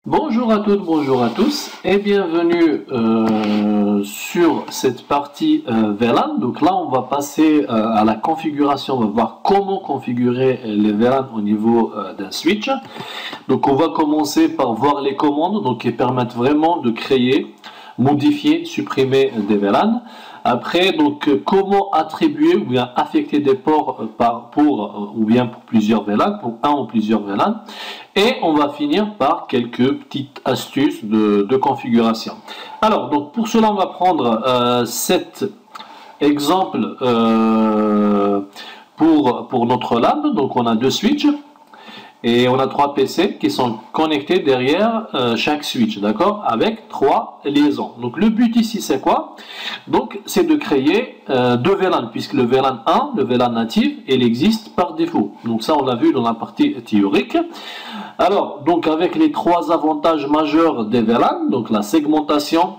Bonjour à toutes, bonjour à tous et bienvenue sur cette partie VLAN. Donc là on va passer à la configuration, on va voir comment configurer les VLAN au niveau d'un switch. Donc on va commencer par voir les commandes donc, qui permettent vraiment de créer, modifier, supprimer des VLAN. Après, donc, comment attribuer ou bien affecter des ports ou bien pour plusieurs VLAN, pour un ou plusieurs VLAN. Et on va finir par quelques petites astuces de configuration. Alors, donc, pour cela, on va prendre cet exemple pour notre lab. Donc, on a deux switches. Et on a 3 PC qui sont connectés derrière chaque switch, d'accord, avec 3 liaisons. Donc le but ici c'est quoi? Donc c'est de créer deux VLAN, puisque le VLAN 1, le VLAN natif, il existe par défaut. Donc ça on l'a vu dans la partie théorique. Alors donc avec les 3 avantages majeurs des VLAN, donc la segmentation,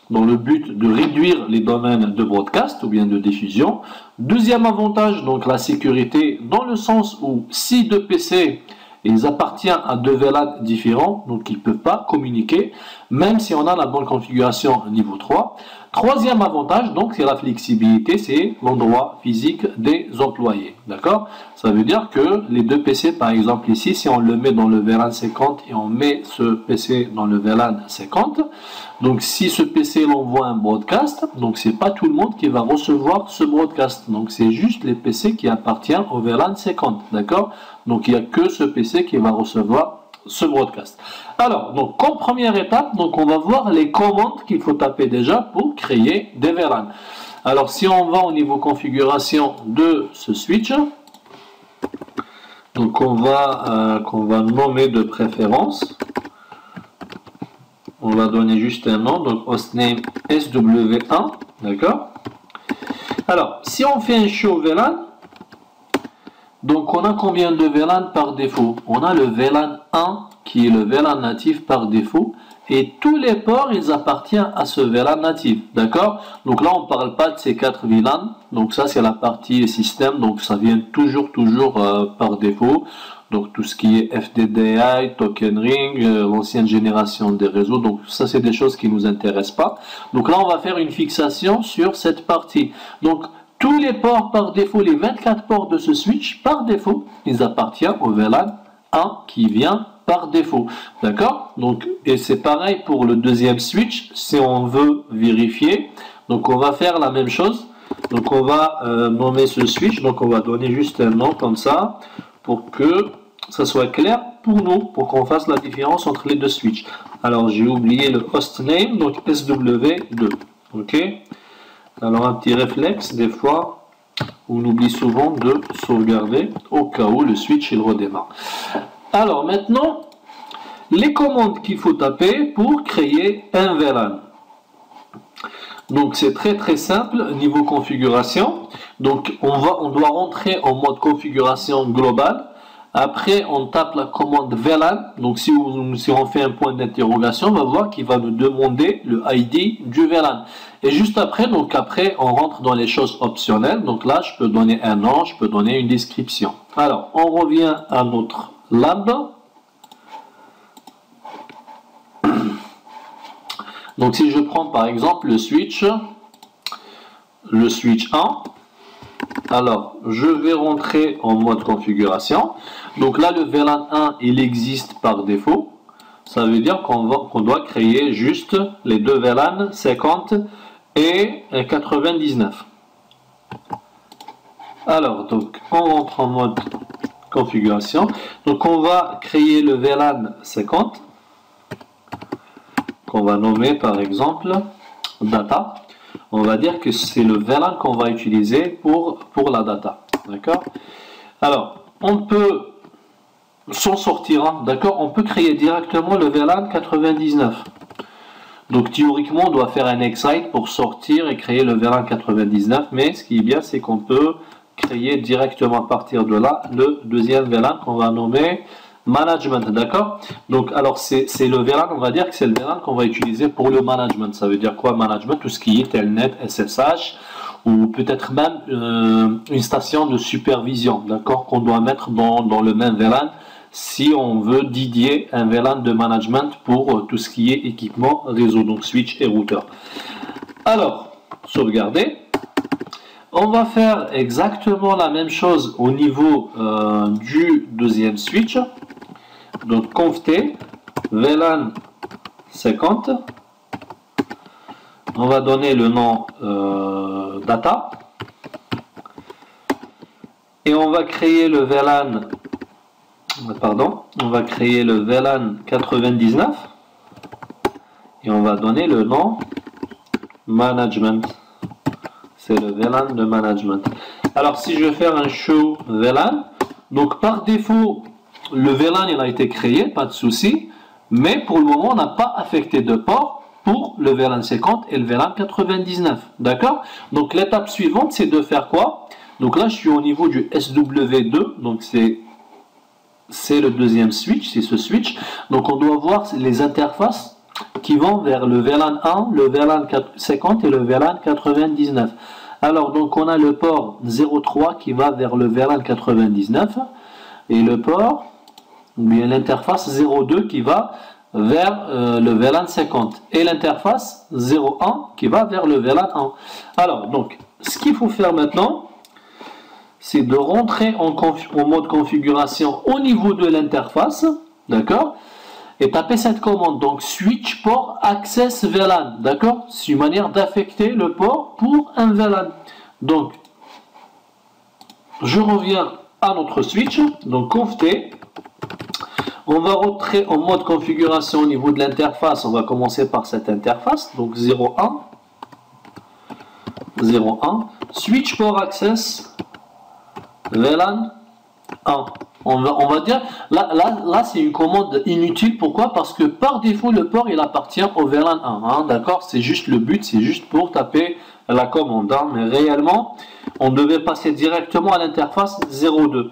dans le but de réduire les domaines de broadcast ou bien de diffusion. Deuxième avantage, donc la sécurité, dans le sens où si deux PC ils appartiennent à deux VLAN différents, donc ils ne peuvent pas communiquer, même si on a la bonne configuration niveau 3. Troisième avantage, donc, c'est la flexibilité, c'est l'endroit physique des employés. D'accord? Ça veut dire que les deux PC, par exemple ici, si on le met dans le VLAN 50 et on met ce PC dans le VLAN 50, donc si ce PC l'envoie un broadcast, donc c'est pas tout le monde qui va recevoir ce broadcast. Donc c'est juste les PC qui appartiennent au VLAN 50. D'accord? Donc il n'y a que ce PC qui va recevoir ce broadcast. Alors, donc comme première étape, donc on va voir les commandes qu'il faut taper déjà pour créer des VLAN. Alors si on va au niveau configuration de ce switch, donc qu'on va nommer de préférence, on va donner juste un nom, donc hostname SW1, d'accord. Alors si on fait un show VLAN, donc on a combien de VLAN par défaut? On a le VLAN 1 qui est le VLAN natif par défaut et tous les ports ils appartiennent à ce VLAN natif, d'accord? Donc là on ne parle pas de ces 4 VLAN, donc ça c'est la partie système, donc ça vient toujours par défaut. Donc tout ce qui est FDDI, Token Ring, l'ancienne génération des réseaux, donc ça c'est des choses qui ne nous intéressent pas. Donc là on va faire une fixation sur cette partie. Donc tous les ports par défaut, les 24 ports de ce switch, par défaut, ils appartiennent au VLAN 1 qui vient par défaut. D'accord? Donc, et c'est pareil pour le deuxième switch, si on veut vérifier. Donc, on va faire la même chose. Donc, on va nommer ce switch. Donc, on va donner juste un nom comme ça pour que ça soit clair pour nous, pour qu'on fasse la différence entre les deux switches. Alors, j'ai oublié le hostname, donc SW2. OK? Alors un petit réflexe, des fois, on oublie souvent de sauvegarder au cas où le switch il redémarre. Alors maintenant, les commandes qu'il faut taper pour créer un VLAN. Donc c'est très simple niveau configuration. Donc on doit rentrer en mode configuration globale. Après, on tape la commande VLAN. Donc, si on fait un point d'interrogation, on va voir qu'il va nous demander le ID du VLAN. Et juste après, on rentre dans les choses optionnelles. Donc là, je peux donner un nom, je peux donner une description. Alors, on revient à notre lab. Donc, si je prends par exemple le switch 1. Alors, je vais rentrer en mode configuration. Donc là, le VLAN 1, il existe par défaut. Ça veut dire qu'on doit créer juste les deux VLAN 50 et 99. Alors, donc, on rentre en mode configuration. Donc, on va créer le VLAN 50, qu'on va nommer par exemple data. On va dire que c'est le VLAN qu'on va utiliser pour la data. D'accord? Alors, on peut s'en sortir. D'accord? On peut créer directement le VLAN 99. Donc, théoriquement, on doit faire un excite pour sortir et créer le VLAN 99. Mais ce qui est bien, c'est qu'on peut créer directement à partir de là le deuxième VLAN qu'on va nommer management, d'accord? Donc, alors, c'est le VLAN, on va dire que c'est le VLAN qu'on va utiliser pour le management. Ça veut dire quoi, management? Tout ce qui est Telnet, SSH, ou peut-être même une station de supervision, d'accord? Qu'on doit mettre dans le même VLAN si on veut dédier un VLAN de management pour tout ce qui est équipement réseau, donc switch et routeur. Alors, sauvegarder. On va faire exactement la même chose au niveau du deuxième switch. Donc conft VLAN 50. On va donner le nom data. Et on va créer le VLAN, on va créer le VLAN 99. Et on va donner le nom management. C'est le VLAN de management. Alors si je vais faire un show VLAN, donc par défaut, le VLAN il a été créé, pas de souci, mais pour le moment on n'a pas affecté de port pour le VLAN 50 et le VLAN 99. D'accord? Donc l'étape suivante c'est de faire quoi? Donc là je suis au niveau du SW2, donc c'est le deuxième switch, c'est ce switch. Donc on doit voir les interfaces qui vont vers le VLAN 1, le VLAN 50 et le VLAN 99. Alors donc on a le port 03 qui va vers le VLAN 99 et le port, ou bien l'interface 02 qui va vers le VLAN 50 et l'interface 01 qui va vers le VLAN 1. Alors donc ce qu'il faut faire maintenant, c'est de rentrer en mode configuration au niveau de l'interface, d'accord, et taper cette commande, donc switch port access VLAN, d'accord, c'est une manière d'affecter le port pour un VLAN. Donc je reviens à notre switch, donc conft, on va rentrer en mode configuration au niveau de l'interface, on va commencer par cette interface, donc 01, switch port access VLAN 1. On va dire, là c'est une commande inutile, pourquoi? Parce que par défaut le port il appartient au VLAN 1, hein, d'accord? C'est juste le but, c'est juste pour taper la commande, hein, mais réellement on devait passer directement à l'interface 02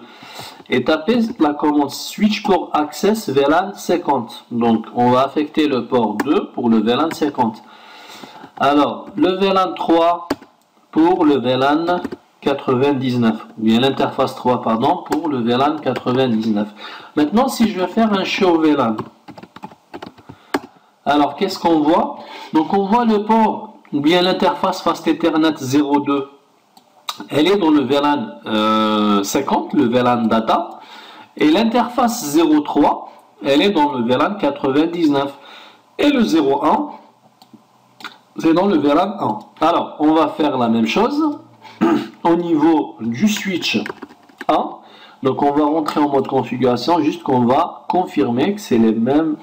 et taper la commande switch port access VLAN 50. Donc on va affecter le port 2 pour le VLAN 50. Alors le VLAN 3 pour le VLAN 99, ou bien l'interface 3 pardon, pour le VLAN 99. Maintenant si je vais faire un show VLAN, alors qu'est-ce qu'on voit? Donc on voit le port, ou bien l'interface Fast Ethernet 02, elle est dans le VLAN 50, le VLAN data, et l'interface 03, elle est dans le VLAN 99, et le 01, c'est dans le VLAN 1. Alors on va faire la même chose au niveau du switch 1, donc on va rentrer en mode configuration, juste qu'on va confirmer que c'est les mêmes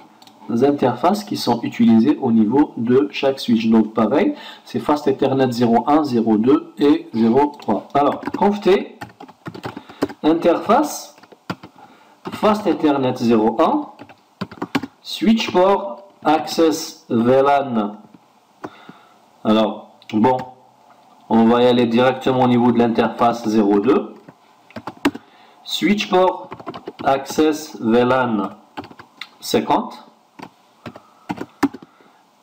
interfaces qui sont utilisées au niveau de chaque switch. Donc pareil, c'est Fast Ethernet 01, 02 et 03. Alors, conft interface Fast Ethernet 01, switch port access VLAN. Alors, bon, on va y aller directement au niveau de l'interface 02. Switch port access VLAN 50.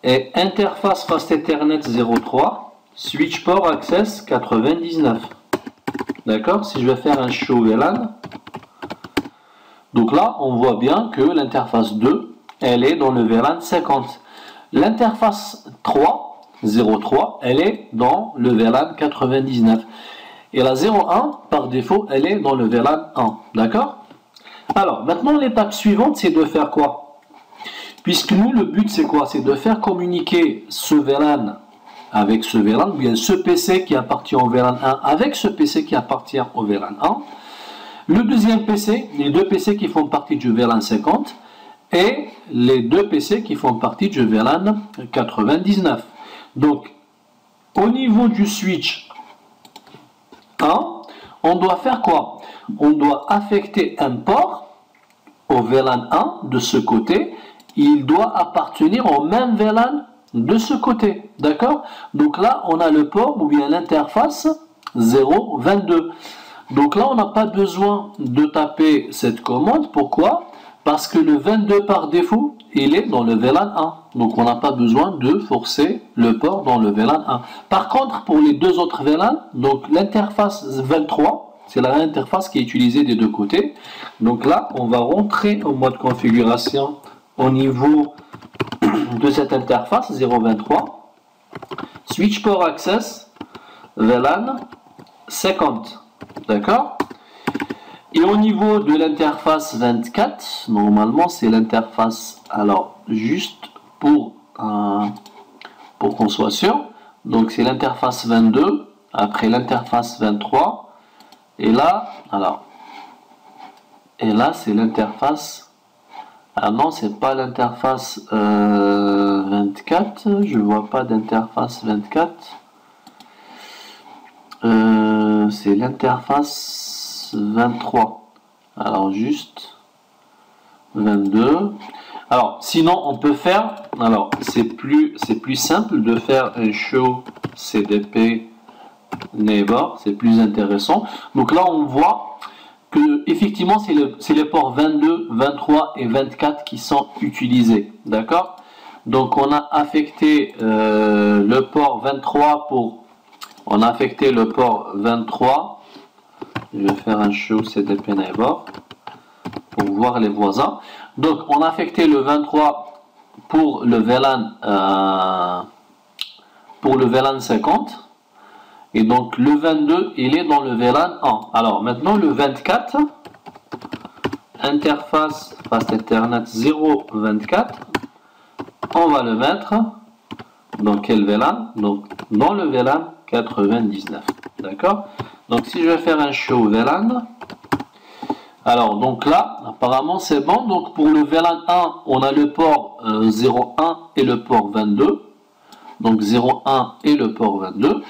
Et interface Fast Ethernet 03. Switch port access 99. D'accord? Si je vais faire un show VLAN. Donc là, on voit bien que l'interface 2, elle est dans le VLAN 50. L'interface 3, 03, elle est dans le VLAN 99. Et la 01, par défaut, elle est dans le VLAN 1. D'accord? Alors, maintenant, l'étape suivante, c'est de faire quoi? Puisque nous, le but, c'est quoi? C'est de faire communiquer ce VLAN avec ce VLAN, ou bien ce PC qui appartient au VLAN 1 avec ce PC qui appartient au VLAN 1. Le deuxième PC, les deux PC qui font partie du VLAN 50, et les deux PC qui font partie du VLAN 99. Donc, au niveau du switch 1, on doit faire quoi? On doit affecter un port au VLAN 1 de ce côté. Il doit appartenir au même VLAN de ce côté. D'accord? Donc là, on a le port ou bien l'interface 022. Donc là, on n'a pas besoin de taper cette commande. Pourquoi? Parce que le 22 par défaut, il est dans le VLAN 1. Donc on n'a pas besoin de forcer le port dans le VLAN 1. Par contre, pour les deux autres VLAN, donc l'interface 23, C'est la même interface qui est utilisée des deux côtés. Donc là, on va rentrer au mode configuration au niveau de cette interface 023. Switch Port Access VLAN 50. D'accord? Et au niveau de l'interface 24, normalement c'est l'interface, alors juste pour qu'on soit sûr, donc c'est l'interface 22, après l'interface 23, et là, c'est l'interface, ah non, c'est pas l'interface 24, je vois pas d'interface 24, c'est l'interface 23, alors juste 22. Alors sinon on peut faire, alors c'est plus simple de faire un show CDP neighbor, c'est plus intéressant. Donc là on voit que effectivement c'est les ports 22, 23 et 24 qui sont utilisés, d'accord? Donc on a affecté le port 23 on a affecté le port 23. Je vais faire un show CDP neighbor pour voir les voisins. Donc on a affecté le 23 pour le VLAN 50, et donc le 22 il est dans le VLAN 1. Alors maintenant le 24, interface Fast Ethernet 024, on va le mettre dans quel VLAN? Donc dans le VLAN 99. D'accord? Donc si je vais faire un show VLAN, alors donc là apparemment c'est bon. Donc pour le VLAN 1 on a le port 01 et le port 22, donc 01 et le port 22.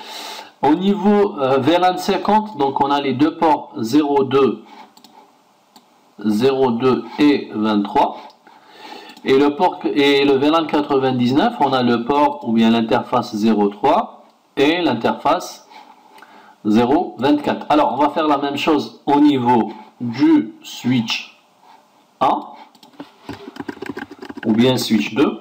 Au niveau VLAN 50, donc on a les deux ports 02 et 23, et le VLAN 99 on a le port ou bien l'interface 03 et l'interface 024. Alors on va faire la même chose au niveau du switch 1 ou bien switch 2.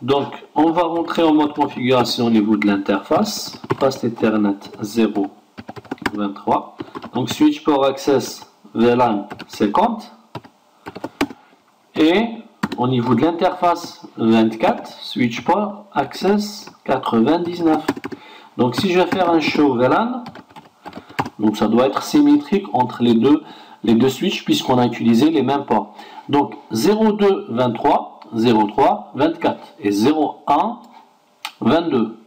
Donc on va rentrer en mode configuration au niveau de l'interface Fast Ethernet 023. Donc switch port access VLAN 50, et au niveau de l'interface 24 switch port access 99. Donc si je vais faire un show VLAN, donc ça doit être symétrique entre les deux switches puisqu'on a utilisé les mêmes ports. Donc 02 23 03 24 et 01 22.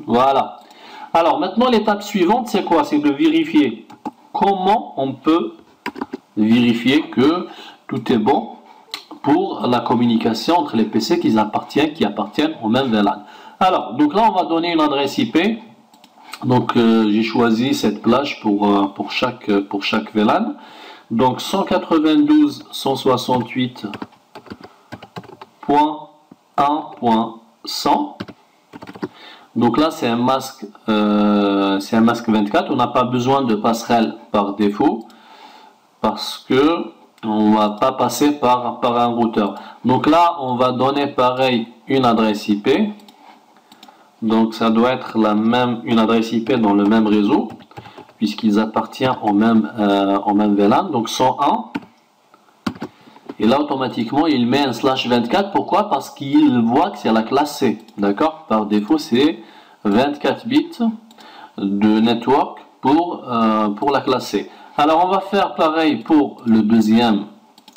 Voilà. Alors maintenant l'étape suivante c'est quoi? C'est de vérifier. Comment on peut vérifier que tout est bon pour la communication entre les PC qui appartiennent au même VLAN? Alors donc là on va donner une adresse IP. Donc j'ai choisi cette plage pour chaque VLAN. Donc 192.1.100. Donc là c'est un masque 24. On n'a pas besoin de passerelle par défaut parce que on va pas passer par un routeur. Donc là on va donner pareil une adresse IP. Donc ça doit être une adresse IP dans le même réseau puisqu'ils appartiennent au même VLAN. Donc 101. Et là automatiquement il met un /24. Pourquoi? Parce qu'il voit que c'est la classe C. D'accord? Par défaut c'est 24 bits de network pour la classe C. Alors on va faire pareil pour le deuxième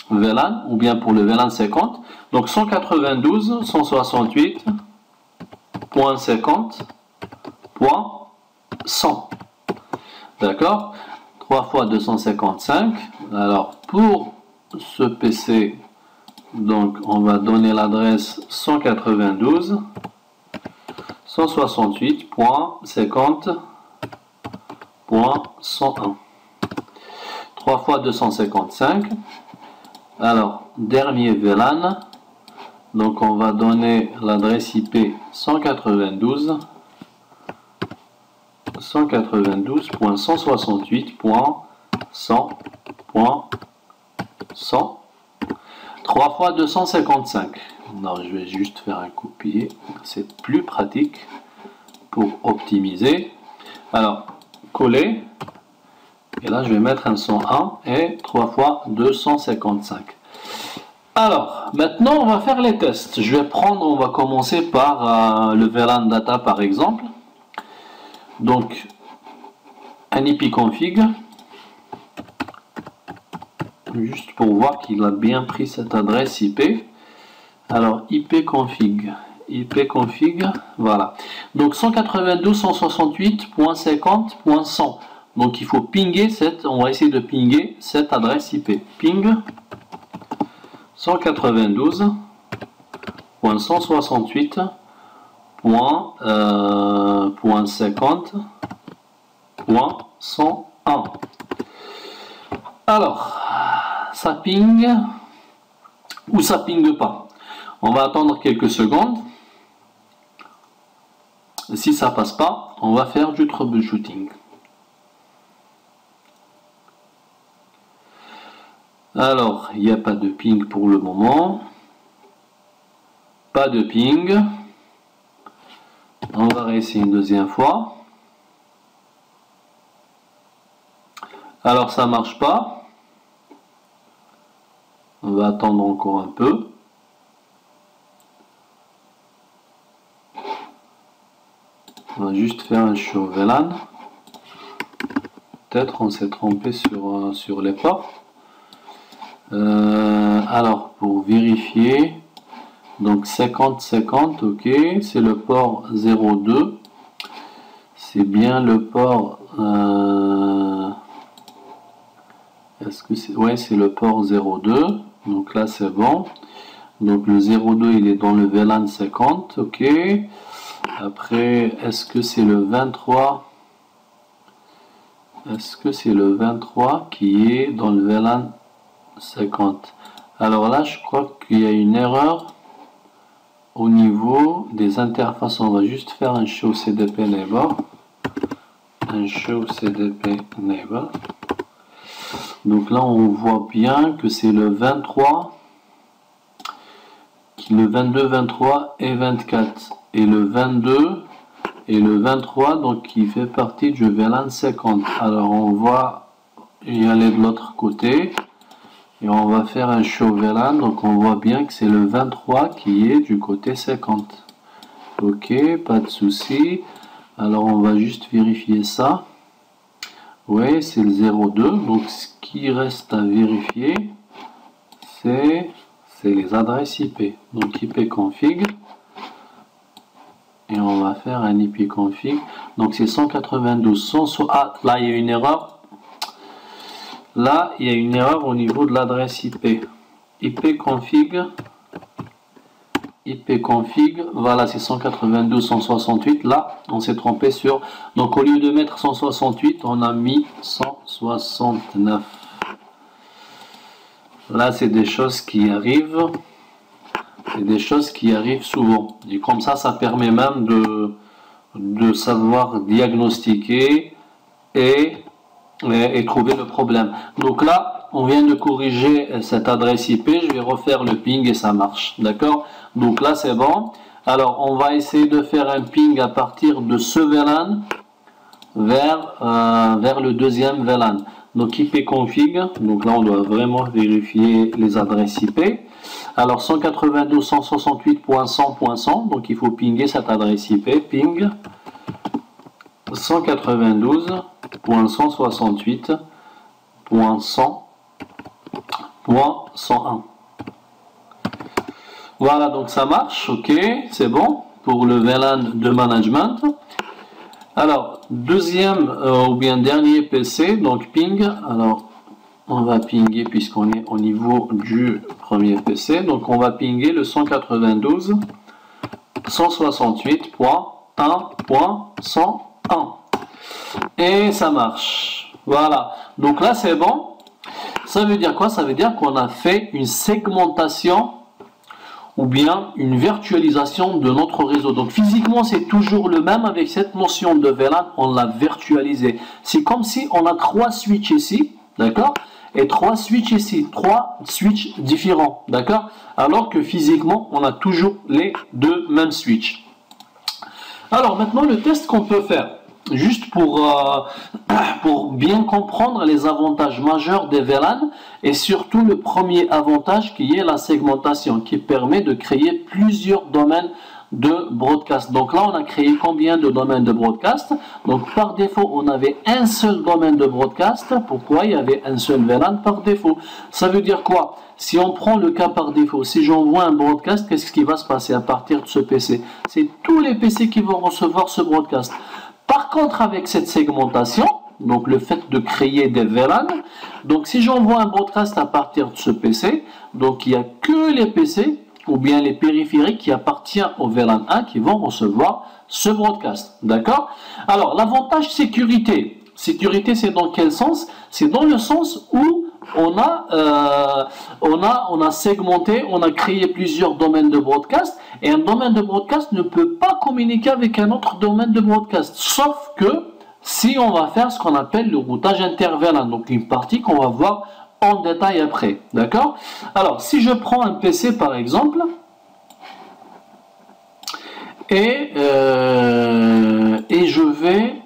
VLAN ou bien pour le VLAN 50. Donc 192.168.50.100. D'accord? 3 fois 255. Alors pour ce PC, donc on va donner l'adresse 192.168.50.101. 3 fois 255. Alors dernier VLAN, donc on va donner l'adresse IP 192.168.100.100. 3 fois 255. Non, je vais juste faire un copier, c'est plus pratique pour optimiser. Alors coller, Et là, je vais mettre un 101 et 3 fois 255. Alors, maintenant, on va faire les tests. On va commencer par le VLAN data, par exemple. Donc, un ipconfig. Juste pour voir qu'il a bien pris cette adresse IP. Alors, ipconfig, voilà. Donc, 192.168.50.100. Donc, il faut pinguer on va essayer de pinguer cette adresse IP. Ping 192.168.50.101. Alors, ça ping ou ça ping pas. On va attendre quelques secondes. Si ça passe pas, on va faire du troubleshooting. Alors, il n'y a pas de ping pour le moment. Pas de ping. On va réessayer une deuxième fois. Alors, ça marche pas. On va attendre encore un peu. On va juste faire un show VLAN. Peut-être on s'est trompé sur les ports. Alors, pour vérifier, donc 50-50, ok, c'est le port 02. C'est bien le port... Est-ce que c'est... Ouais, c'est le port 02. Donc là, c'est bon. Donc le 02, il est dans le VLAN 50, ok. Après, est-ce que c'est le 23? Est-ce que c'est le 23 qui est dans le VLAN 50? Alors là, je crois qu'il y a une erreur au niveau des interfaces. On va juste faire un show CDP neighbor. Un show CDP neighbor. Donc là, on voit bien que c'est le 23, le 22, 23 et 24. Et le 22 et le 23, donc qui fait partie du VLAN 50. Alors on va y aller de l'autre côté et on va faire un show VLAN. Donc on voit bien que c'est le 23 qui est du côté 50. Ok, pas de souci. Alors on va juste vérifier ça. Oui, c'est le 02. Donc ce qui reste à vérifier, c'est les adresses IP. Donc ipconfig. Et on va faire un ipconfig. Donc c'est 192. Ah, là il y a une erreur. Là il y a une erreur au niveau de l'adresse IP. Ipconfig. Voilà, c'est 192.168. Là on s'est trompé sur. Donc au lieu de mettre 168, on a mis 169. Là c'est des choses qui arrivent. C'est des choses qui arrivent souvent. Et comme ça permet même de savoir diagnostiquer et trouver le problème. Donc là, on vient de corriger cette adresse IP. Je vais refaire le ping et ça marche. D'accord? Donc là, c'est bon. Alors, on va essayer de faire un ping à partir de ce VLAN vers le deuxième VLAN. Donc ipconfig, donc là on doit vraiment vérifier les adresses IP. Alors 192.168.100.100, donc il faut pinguer cette adresse IP, ping 192.168.100.101. Voilà, donc ça marche, ok, c'est bon pour le VLAN de management. Alors, deuxième ou bien dernier PC, donc ping. Alors, on va pinguer puisqu'on est au niveau du premier PC. Donc, on va pinguer le 192.168.1.101. Et ça marche. Voilà. Donc là, c'est bon. Ça veut dire quoi? Ça veut dire qu'on a fait une segmentation ou bien une virtualisation de notre réseau. Donc physiquement, c'est toujours le même avec cette notion de VLAN, on l'a virtualisé. C'est comme si on a 3 switches ici, d'accord? Et 3 switches ici, 3 switches différents, d'accord? Alors que physiquement, on a toujours les deux mêmes switches. Alors maintenant, le test qu'on peut faire. juste pour bien comprendre les avantages majeurs des VLAN et surtout le premier avantage qui est la segmentation qui permet de créer plusieurs domaines de broadcast. Donc là, on a créé combien de domaines de broadcast? Donc par défaut, on avait un seul domaine de broadcast. Pourquoi il y avait un seul VLAN par défaut? Ça veut dire quoi? Si on prend le cas par défaut, si j'envoie un broadcast, qu'est-ce qui va se passer à partir de ce PC? C'est tous les PC qui vont recevoir ce broadcast. Par contre, avec cette segmentation, donc le fait de créer des VLAN, donc si j'envoie un broadcast à partir de ce PC, donc il n'y a que les PC ou bien les périphériques qui appartiennent au VLAN 1 qui vont recevoir ce broadcast. D'accord? Alors, l'avantage sécurité. Sécurité, c'est dans quel sens? C'est dans le sens où on a segmenté, on a créé plusieurs domaines de broadcast et un domaine de broadcast ne peut pas communiquer avec un autre domaine de broadcast. Sauf que si on va faire ce qu'on appelle le routage interVLAN, donc une partie qu'on va voir en détail après, d'accord? Alors, si je prends un PC par exemple, et je vais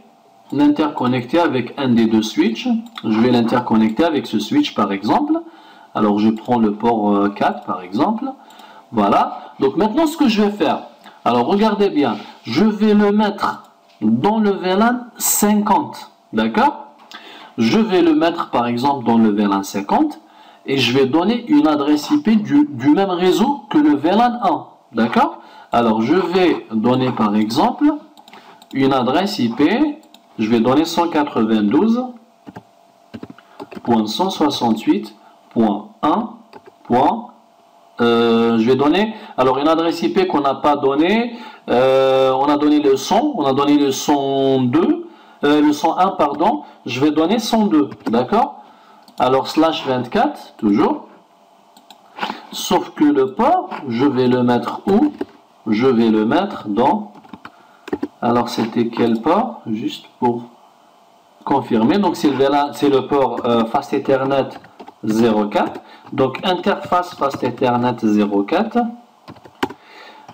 l'interconnecter avec un des deux switches, je vais l'interconnecter avec ce switch par exemple, alors je prends le port 4 par exemple, voilà, donc maintenant ce que je vais faire, alors regardez bien, je vais le mettre dans le VLAN 50, d'accord? Je vais le mettre par exemple dans le VLAN 50 et je vais donner une adresse IP du même réseau que le VLAN 1. D'accord? Alors je vais donner par exemple une adresse IP, je vais donner 192.168.1. Je vais donner alors une adresse IP qu'on n'a pas donnée. On a donné le 100, on a donné le 102. Le 101, pardon, je vais donner 102, d'accord? Alors, /24, toujours. Sauf que le port, je vais le mettre où? Je vais le mettre dans... Alors, c'était quel port? Juste pour confirmer. Donc, c'est le port Fast Ethernet 04. Donc, interface Fast Ethernet 04.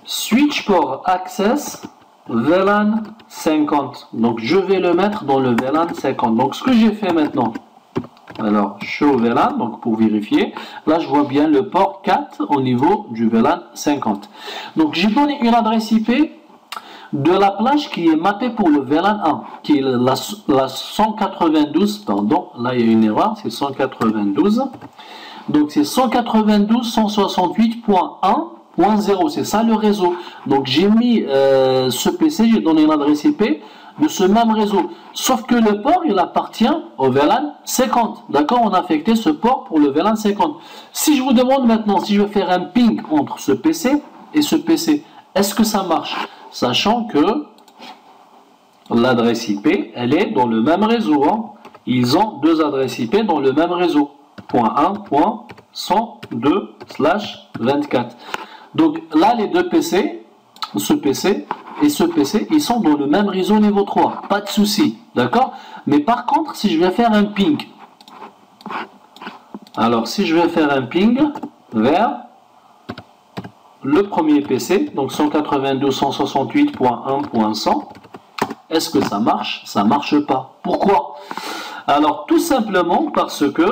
Switch port Access VLAN 50. Donc je vais le mettre dans le VLAN 50. Donc ce que j'ai fait maintenant, alors show VLAN, donc pour vérifier, là je vois bien le port 4 au niveau du VLAN 50. Donc j'ai donné une adresse IP de la plage qui est mappée pour le VLAN 1, qui est la 192, pardon, là il y a une erreur, c'est 192. Donc c'est 192.168.1.0, c'est ça le réseau. Donc j'ai mis ce PC, j'ai donné une adresse IP de ce même réseau. Sauf que le port, il appartient au VLAN 50. D'accord? On a affecté ce port pour le VLAN 50. Si je vous demande maintenant, si je veux faire un ping entre ce PC et ce PC, est-ce que ça marche? Sachant que l'adresse IP, elle est dans le même réseau. Hein. Ils ont deux adresses IP dans le même réseau. .1.102/24. Donc là, les deux PC, ce PC et ce PC, ils sont dans le même réseau niveau 3. Pas de souci, d'accord? Mais par contre, si je vais faire un ping, alors si je vais faire un ping vers le premier PC, donc 192.168.1.100, est-ce que ça marche? Ça marche pas. Pourquoi? Alors tout simplement parce que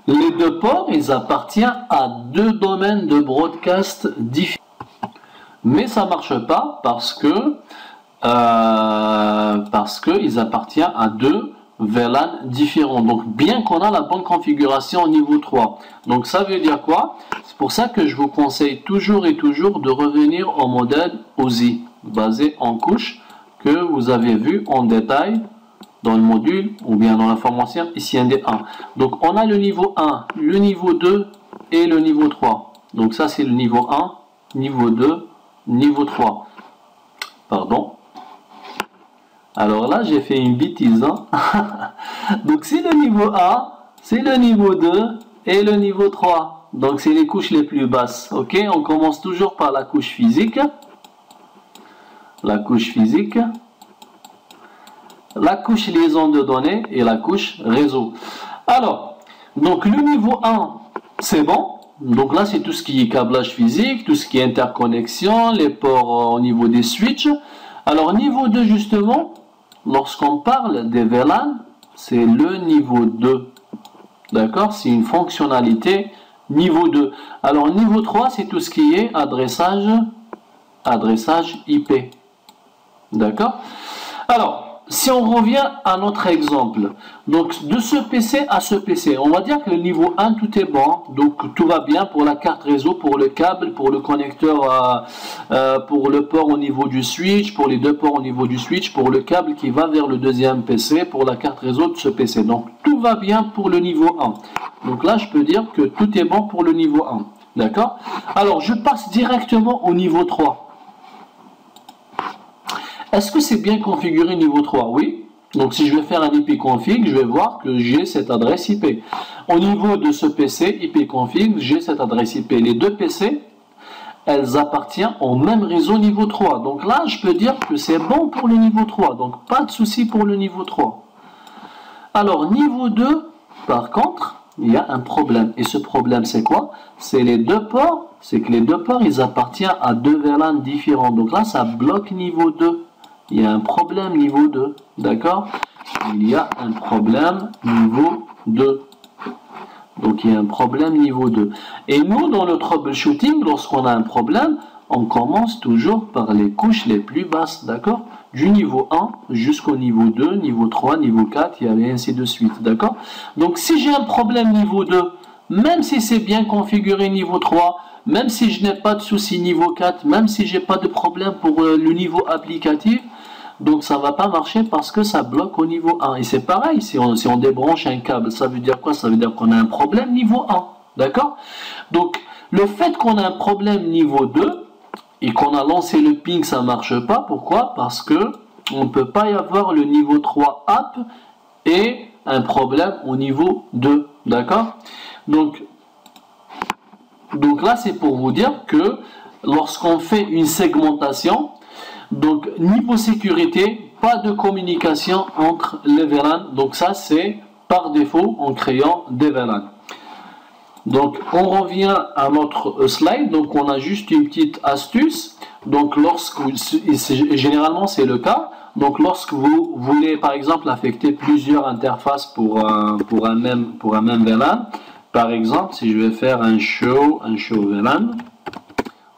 les deux ports, ils appartiennent à deux domaines de broadcast différents. Mais ça ne marche pas parce que ils appartiennent à deux VLAN différents. Donc bien qu'on a la bonne configuration au niveau 3. Donc ça veut dire quoi? C'est pour ça que je vous conseille toujours et toujours de revenir au modèle OSI, basé en couche, que vous avez vu en détail dans le module ou bien dans la formation ici ND1. Donc on a le niveau 1, le niveau 2 et le niveau 3. Donc ça c'est le niveau 1, niveau 2, niveau 3. Pardon. Alors là j'ai fait une bêtise. Hein. Donc c'est le niveau 1, c'est le niveau 2 et le niveau 3. Donc c'est les couches les plus basses. Ok, on commence toujours par la couche physique. La couche physique. La couche liaison de données et la couche réseau. Alors, donc le niveau 1, c'est bon. Donc là, c'est tout ce qui est câblage physique, tout ce qui est interconnexion, les ports au niveau des switches. Alors, niveau 2, justement, lorsqu'on parle des VLAN, c'est le niveau 2. D'accord? C'est une fonctionnalité niveau 2. Alors, niveau 3, c'est tout ce qui est adressage IP. D'accord? Alors, si on revient à notre exemple, donc de ce PC à ce PC, on va dire que le niveau 1, tout est bon, donc tout va bien pour la carte réseau, pour le câble, pour le connecteur, pour le port au niveau du switch, pour les deux ports au niveau du switch, pour le câble qui va vers le deuxième PC, pour la carte réseau de ce PC. Donc tout va bien pour le niveau 1. Donc là, je peux dire que tout est bon pour le niveau 1. D'accord? Alors, je passe directement au niveau 3. Est-ce que c'est bien configuré niveau 3? Oui. Donc si je vais faire un IP config, je vais voir que j'ai cette adresse IP. Au niveau de ce PC, IP config, j'ai cette adresse IP. Les deux PC, elles appartiennent au même réseau niveau 3. Donc là, je peux dire que c'est bon pour le niveau 3. Donc pas de souci pour le niveau 3. Alors niveau 2, par contre, il y a un problème. Et ce problème, c'est quoi? C'est les deux ports. C'est que les deux ports, ils appartiennent à deux VLAN différents. Donc là, ça bloque niveau 2. Il y a un problème niveau 2, d'accord? Il y a un problème niveau 2. Donc il y a un problème niveau 2. Et nous, dans le troubleshooting, lorsqu'on a un problème, on commence toujours par les couches les plus basses, d'accord? Du niveau 1 jusqu'au niveau 2, niveau 3, niveau 4, et ainsi de suite, d'accord? Donc si j'ai un problème niveau 2, même si c'est bien configuré niveau 3, même si je n'ai pas de souci niveau 4, même si j'ai pas de problème pour le niveau applicatif, donc ça va pas marcher parce que ça bloque au niveau 1. Et c'est pareil, si on débranche un câble, ça veut dire quoi? Ça veut dire qu'on a un problème niveau 1. D'accord? Donc le fait qu'on a un problème niveau 2 et qu'on a lancé le ping, ça marche pas. Pourquoi? Parce que on ne peut pas y avoir le niveau 3 app et un problème au niveau 2. D'accord? Donc là, c'est pour vous dire que lorsqu'on fait une segmentation, donc niveau sécurité, pas de communication entre les VLAN. Donc ça, c'est par défaut en créant des VLAN. Donc on revient à notre slide. Donc on a juste une petite astuce. Donc généralement c'est le cas. Donc lorsque vous voulez par exemple affecter plusieurs interfaces pour un même VLAN, par exemple si je vais faire un show VLAN,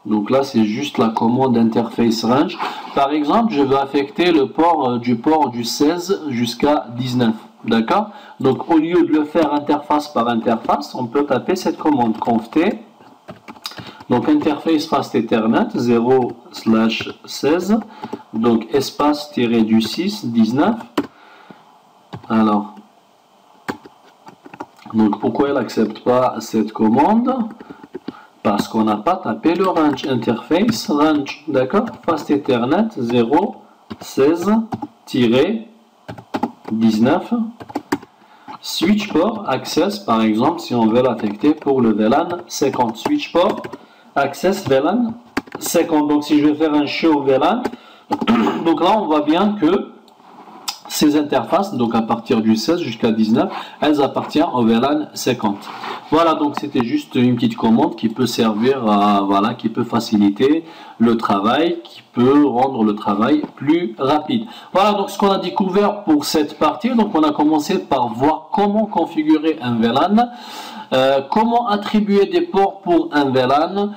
donc là c'est juste la commande interface range. Par exemple je veux affecter le port du 16 jusqu'à 19. D'accord? Donc au lieu de le faire interface par interface, on peut taper cette commande conft. Donc interface fast ethernet 0/16, donc espace du 6 19. Alors, donc pourquoi elle n'accepte pas cette commande? Parce qu'on n'a pas tapé le range. Interface range, d'accord? Fast ethernet 0/16-19. Switch port access, par exemple, si on veut l'affecter pour le VLAN 50. Switch port access VLAN 50. Donc si je vais faire un show VLAN, donc là on voit bien que ces interfaces, donc à partir du 16 jusqu'à 19, elles appartiennent au VLAN 50. Voilà, donc c'était juste une petite commande qui peut servir à, voilà, qui peut faciliter le travail, qui peut rendre le travail plus rapide. Voilà donc ce qu'on a découvert pour cette partie. Donc on a commencé par voir comment configurer un VLAN, comment attribuer des ports pour un VLAN.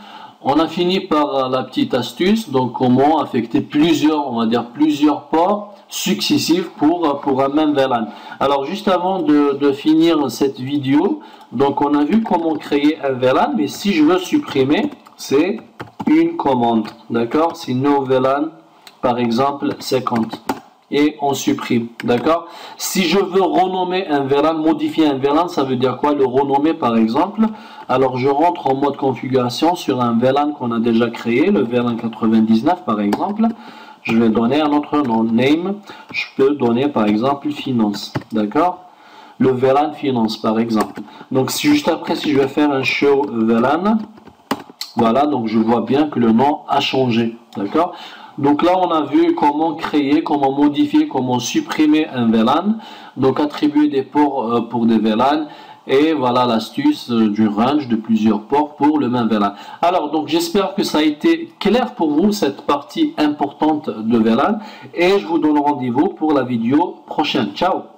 On a fini par la petite astuce, donc comment affecter plusieurs, on va dire plusieurs ports successifs pour un même VLAN. Alors juste avant de finir cette vidéo, donc on a vu comment créer un VLAN, mais si je veux supprimer, c'est une commande, d'accord? C'est no VLAN, par exemple 50, et on supprime, d'accord? Si je veux renommer un VLAN, modifier un VLAN, ça veut dire quoi? Le renommer par exemple. Alors je rentre en mode configuration sur un VLAN qu'on a déjà créé, le VLAN 99 par exemple. Je vais donner un autre nom, name, je peux donner par exemple finance, d'accord? Le VLAN finance par exemple. Donc juste après, si je vais faire un show VLAN, voilà, donc je vois bien que le nom a changé, d'accord? Donc là on a vu comment créer, comment modifier, comment supprimer un VLAN, donc attribuer des ports pour des VLAN, Et voilà l'astuce du range de plusieurs ports pour le même VLAN. Alors, donc j'espère que ça a été clair pour vous, cette partie importante de VLAN. Et je vous donne rendez-vous pour la vidéo prochaine. Ciao!